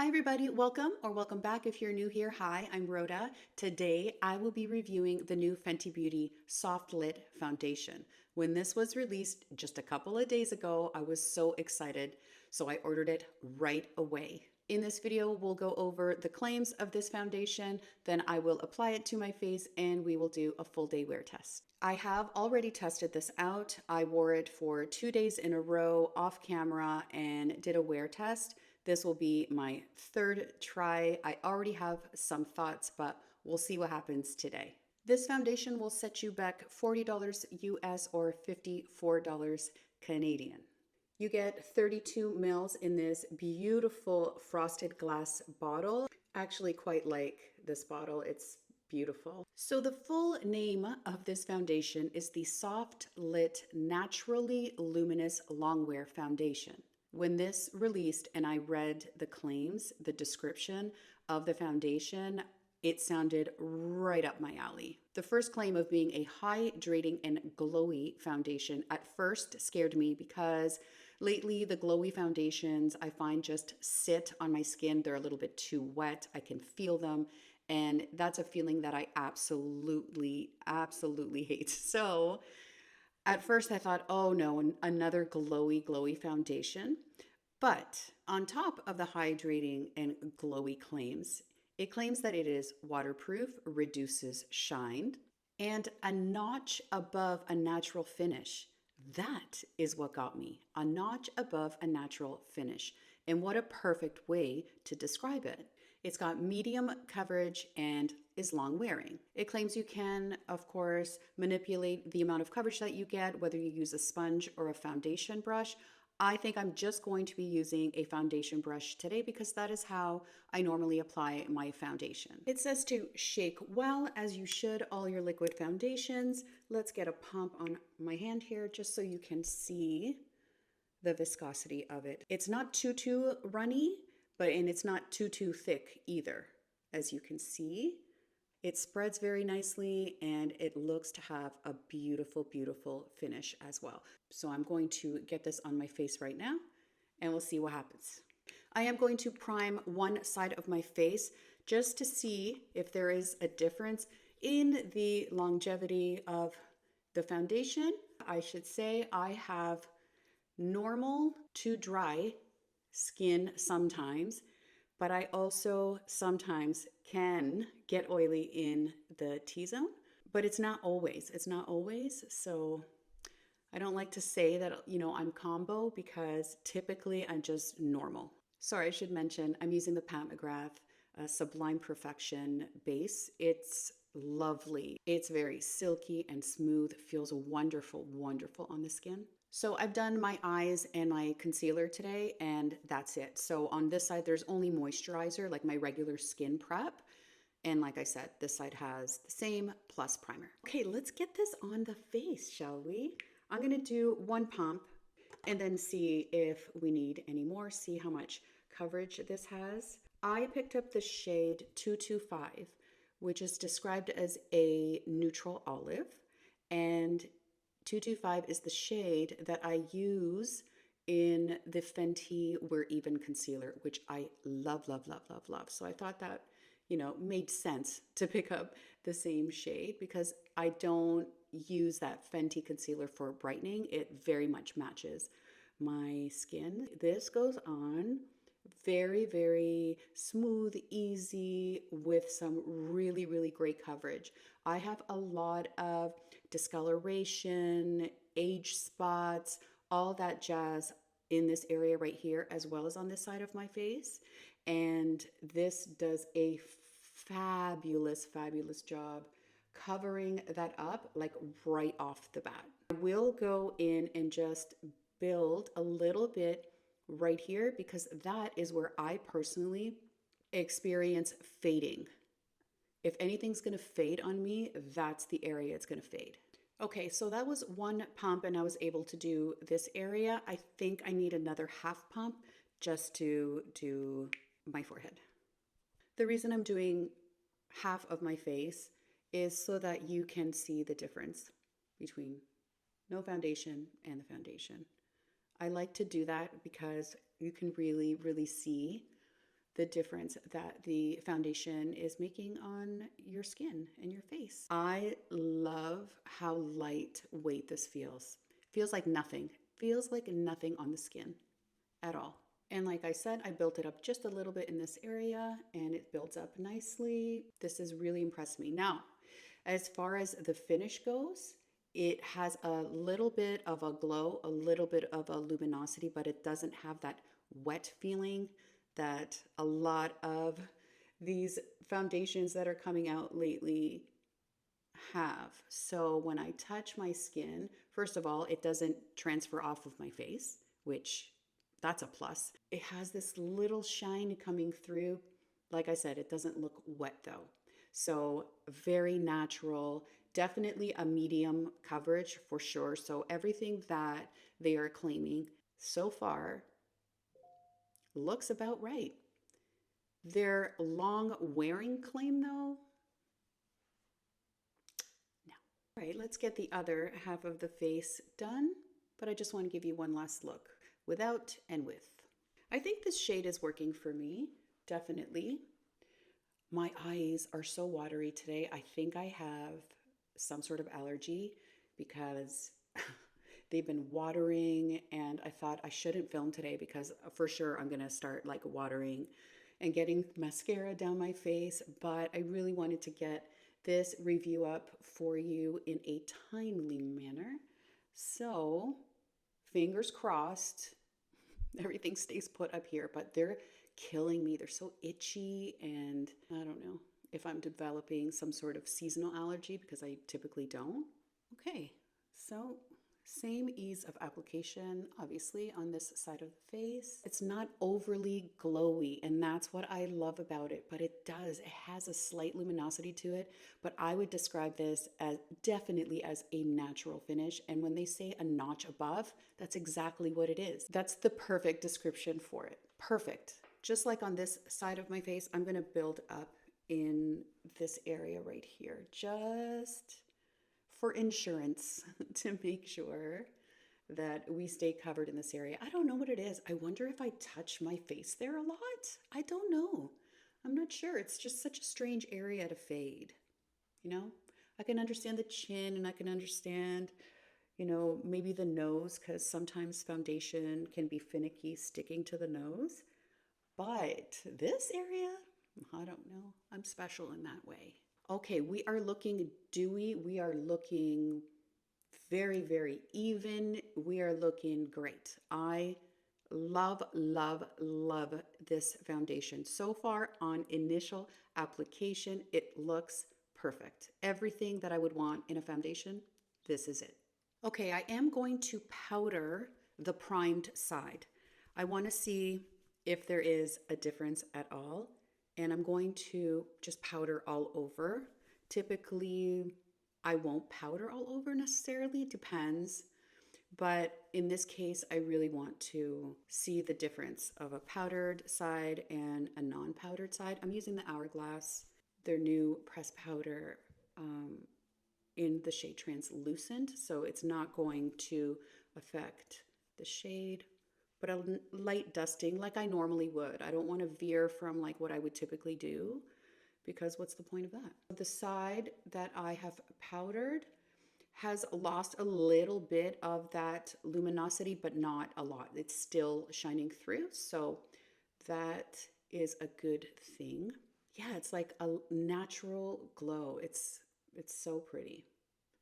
everybody, welcome back if you're new here. Hi, I'm Rhoda. Today I will be reviewing the new Fenty Beauty Soft'Lit Foundation. When this was released just a couple of days ago, I was so excited, so I ordered it right away. In this video, we'll go over the claims of this foundation, then I will apply it to my face and we will do a full day wear test. I have already tested this out. I wore it for 2 days in a row off camera and did a wear test. This will be my third try. I already have some thoughts, but we'll see what happens today. This foundation will set you back $40 US or $54 Canadian. You get 32 mils in this beautiful frosted glass bottle. Actually quite like this bottle, it's beautiful. So the full name of this foundation is the Soft'Lit Naturally Luminous Longwear Foundation. When this released and I read the claims, the description of the foundation, it sounded right up my alley. The first claim of being a hydrating and glowy foundation at first scared me because lately the glowy foundations I find just sit on my skin. They're a little bit too wet. I can feel them. And that's a feeling that I absolutely hate. So at first I thought, oh no, another glowy foundation. But on top of the hydrating and glowy claims, it claims that it is waterproof, reduces shine, and a notch above a natural finish. That is what got me. A notch above a natural finish. And what a perfect way to describe it. It's got medium coverage and is long wearing. It claims you can, of course, manipulate the amount of coverage that you get, whether you use a sponge or a foundation brush. I think I'm just going to be using a foundation brush today because that is how I normally apply my foundation. It says to shake well, as you should all your liquid foundations. Let's get a pump on my hand here just so you can see the viscosity of it. It's not too runny, and it's not too thick either. As you can see, it spreads very nicely and it looks to have a beautiful finish as well. So I'm going to get this on my face right now and we'll see what happens. I am going to prime one side of my face just to see if there is a difference in the longevity of the foundation. I should say I have normal to dry skin sometimes, but I also sometimes can get oily in the T-zone, but it's not always. So I don't like to say that, I'm combo because typically I'm just normal. Sorry, I should mention I'm using the Mcgrath Sublime Perfection base. It's lovely. It's very silky and smooth. Feels wonderful on the skin. So I've done my eyes and my concealer today and that's it. So on this side, there's only moisturizer, like my regular skin prep. And like I said, this side has the same plus primer. Okay, let's get this on the face, shall we? I'm gonna do one pump and then see if we need any more, see how much coverage this has. I picked up the shade 225, which is described as a neutral olive, and 225 is the shade that I use in the Fenty We're Even concealer, which I love. So I thought that, made sense to pick up the same shade because I don't use that Fenty concealer for brightening. It very much matches my skin. This goes on very smooth, easy, with some really great coverage. I have a lot of discoloration, age spots, all that jazz in this area right here, as well as on this side of my face. And this does a fabulous job covering that up like right off the bat. I will go in and just build a little bit right here because that is where I personally experience fading. If anything's gonna fade on me, that's the area it's gonna fade. Okay, so that was one pump and I was able to do this area. I think I need another half pump just to do my forehead. The reason I'm doing half of my face is so that you can see the difference between no foundation and the foundation. I like to do that because you can really see the difference that the foundation is making on your skin and your face. I love how lightweight this feels. Feels like nothing. Feels like nothing on the skin at all. And like I said, I built it up just a little bit in this area and it builds up nicely. This has really impressed me. Now, as far as the finish goes, it has a little bit of a glow, a little bit of a luminosity, but it doesn't have that wet feeling that a lot of these foundations that are coming out lately have. So when I touch my skin, first of all, it doesn't transfer off of my face, which that's a plus. It has this little shine coming through. Like I said, it doesn't look wet though. So very natural, definitely a medium coverage for sure. So everything that they are claiming so far looks about right. Their long wearing claim though, no. All right, let's get the other half of the face done, but I just want to give you one last look without and with. I think this shade is working for me, definitely. My eyes are so watery today. I think I have some sort of allergy because they've been watering, and I thought I shouldn't film today because for sure I'm gonna start like watering and getting mascara down my face, but I really wanted to get this review up for you in a timely manner. So fingers crossed, everything stays put up here, but they're killing me. They're so itchy, and I don't know if I'm developing some sort of seasonal allergy because I typically don't. Okay, so same ease of application, obviously, on this side of the face. It's not overly glowy, and that's what I love about it, but it has a slight luminosity to it, but I would describe this as definitely as a natural finish, and when they say a notch above, that's exactly what it is. That's the perfect description for it. Perfect. Just like on this side of my face, I'm gonna build up in this area right here, just for insurance to make sure that we stay covered in this area. I don't know what it is. I wonder if I touch my face there a lot. I don't know. I'm not sure. It's just such a strange area to fade. You know, I can understand the chin and I can understand, you know, maybe the nose, because sometimes foundation can be finicky sticking to the nose. But this area, I don't know. I'm special in that way. Okay, we are looking dewy. We are looking very, very even. We are looking great. I love, love, love this foundation. So far on initial application, it looks perfect. Everything that I would want in a foundation, this is it. Okay, I am going to powder the primed side. I want to see if there is a difference at all. And I'm going to just powder all over. Typically, I won't powder all over necessarily, depends. But in this case, I really want to see the difference of a powdered side and a non-powdered side. I'm using the Hourglass, their new pressed powder in the shade Translucent. So it's not going to affect the shade, but a light dusting like I normally would. I don't want to veer from like what I would typically do, because what's the point of that? The side that I have powdered has lost a little bit of that luminosity, but not a lot. It's still shining through, so that is a good thing. Yeah, it's like a natural glow. It's so pretty.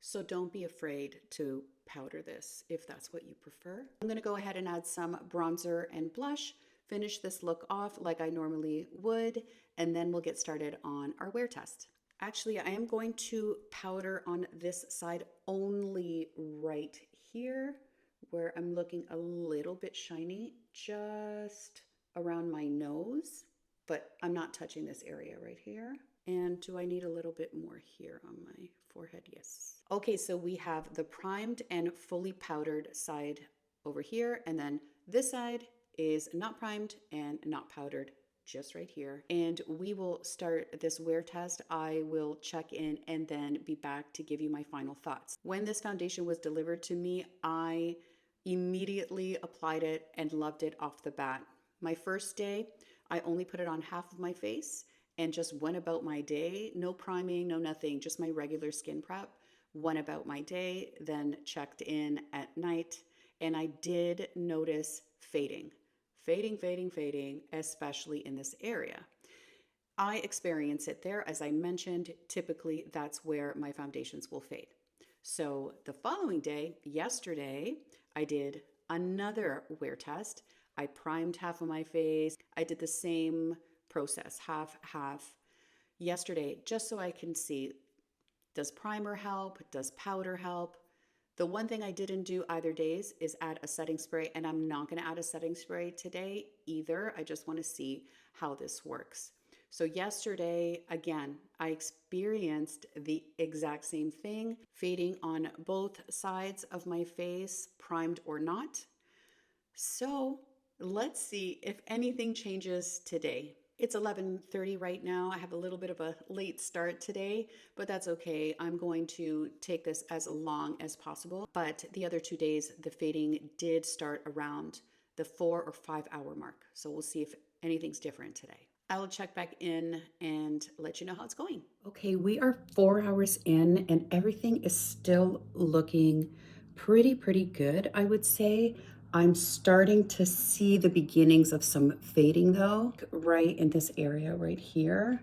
So don't be afraid to powder this if that's what you prefer. I'm gonna go ahead and add some bronzer and blush, finish this look off like I normally would, and then we'll get started on our wear test. Actually, I am going to powder on this side only right here where I'm looking a little bit shiny, just around my nose, but I'm not touching this area right here. And do I need a little bit more here on my forehead? Yes. Okay, so we have the primed and fully powdered side over here, and then this side is not primed and not powdered, just right here. And we will start this wear test. I will check in and then be back to give you my final thoughts. When this foundation was delivered to me, I immediately applied it and loved it off the bat. My first day, I only put it on half of my face and just went about my day. No priming, no nothing, just my regular skin prep. Went about my day, then checked in at night, and I did notice fading, especially in this area. I experience it there. As I mentioned, typically that's where my foundations will fade. So the following day, yesterday, I did another wear test. I primed half of my face. I did the same process, half, half, yesterday, just so I can see, does primer help? Does powder help? The one thing I didn't do either days is add a setting spray, and I'm not going to add a setting spray today either. I just want to see how this works. So yesterday, again, I experienced the exact same thing, fading on both sides of my face, primed or not. So let's see if anything changes today. It's 11:30 right now. I have a little bit of a late start today, but that's okay. I'm going to take this as long as possible. But the other 2 days, the fading did start around the 4 or 5 hour mark. So we'll see if anything's different today. I will check back in and let you know how it's going. Okay, we are 4 hours in and everything is still looking pretty good, I would say. I'm starting to see the beginnings of some fading though, right in this area right here.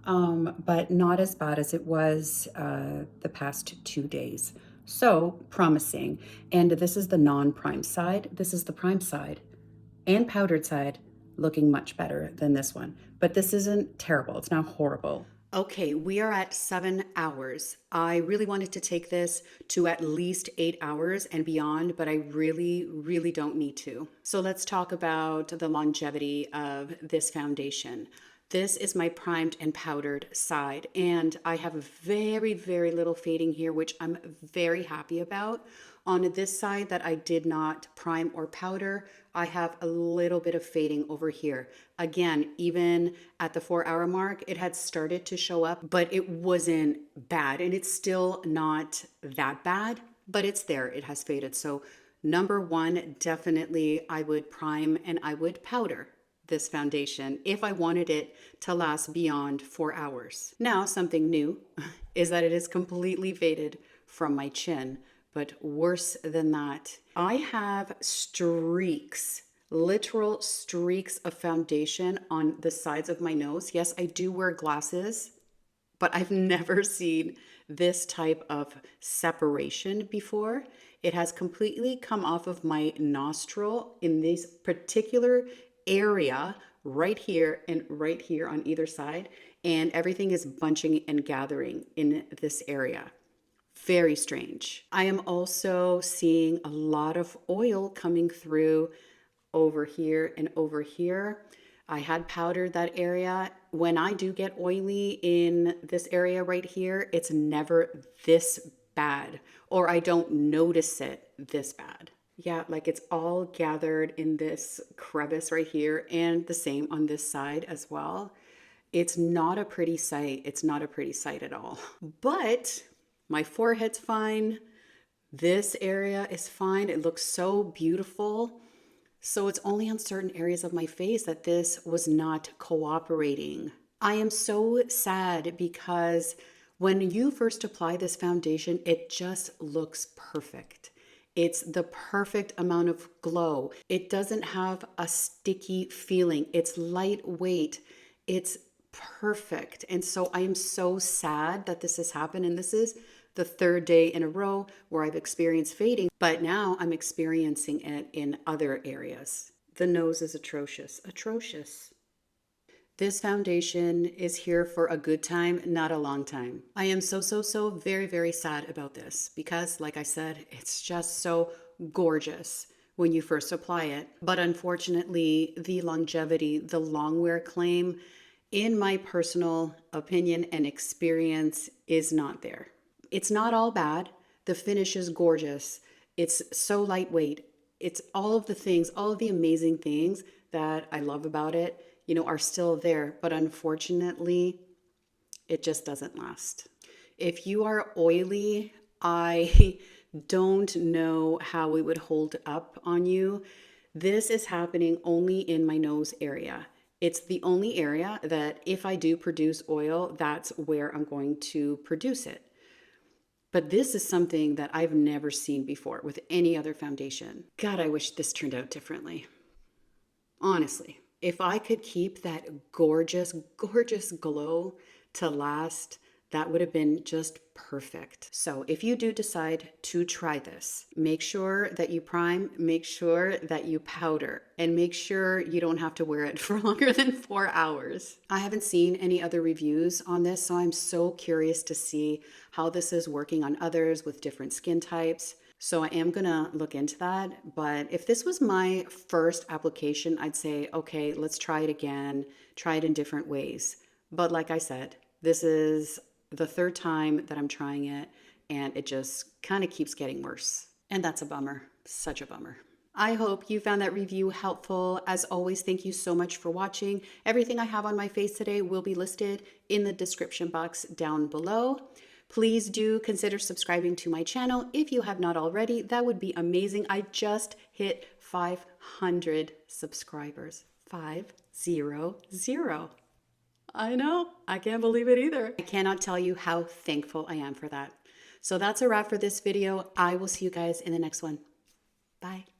But not as bad as it was the past 2 days. So promising. And this is the non-prime side. This is the prime side and powdered side, looking much better than this one. But this isn't terrible. It's not horrible. Okay, we are at 7 hours. I really wanted to take this to at least 8 hours and beyond, but I really don't need to. So let's talk about the longevity of this foundation. This is my primed and powdered side, and I have very little fading here, which I'm very happy about. On this side that I did not prime or powder, I have a little bit of fading over here. Again, even at the 4 hour mark, it had started to show up, but it wasn't bad. And it's still not that bad, but it's there. It has faded. So number one, definitely I would prime and I would powder this foundation if I wanted it to last beyond 4 hours. Now, something new is that it is completely faded from my chin. But worse than that, I have streaks, literal streaks of foundation on the sides of my nose. Yes, I do wear glasses, but I've never seen this type of separation before. It has completely come off of my nostril in this particular area right here and right here on either side, and everything is bunching and gathering in this area. Very strange. I am also seeing a lot of oil coming through over here and over here. I had powdered that area. When I do get oily in this area right here, it's never this bad, or I don't notice it this bad. Yeah, like it's all gathered in this crevice right here, and the same on this side as well. It's not a pretty sight. It's not a pretty sight at all. But my forehead's fine. This area is fine. It looks so beautiful. So it's only on certain areas of my face that this was not cooperating. I am so sad because when you first apply this foundation, it just looks perfect. It's the perfect amount of glow. It doesn't have a sticky feeling. It's lightweight. It's perfect. And so I am so sad that this has happened. And this is the third day in a row where I've experienced fading, but now I'm experiencing it in other areas. The nose is atrocious. This foundation is here for a good time, not a long time. I am so very sad about this because, like I said, it's just so gorgeous when you first apply it. But unfortunately, the longevity, the Longwear claim, in my personal opinion and experience, is not there. It's not all bad. The finish is gorgeous. It's so lightweight. It's all of the things, all of the amazing things that I love about it, are still there. But unfortunately, it just doesn't last. If you are oily, I don't know how it would hold up on you. This is happening only in my nose area. It's the only area that if I do produce oil, that's where I'm going to produce it. But this is something that I've never seen before with any other foundation. God, I wish this turned out differently. Honestly, if I could keep that gorgeous, gorgeous glow to last, that would have been just perfect. So if you do decide to try this, make sure that you prime, make sure that you powder, and make sure you don't have to wear it for longer than 4 hours. I haven't seen any other reviews on this, so I'm so curious to see how this is working on others with different skin types. So I am gonna look into that. But if this was my first application, I'd say, okay, let's try it again, try it in different ways. But like I said, this is the third time that I'm trying it, and it just kind of keeps getting worse. And that's a bummer, such a bummer. I hope you found that review helpful. As always, thank you so much for watching. Everything I have on my face today will be listed in the description box down below. Please do consider subscribing to my channel if you have not already. That would be amazing. I just hit 500 subscribers. 500. I know, I can't believe it either. I cannot tell you how thankful I am for that. So that's a wrap for this video. I will see you guys in the next one. Bye.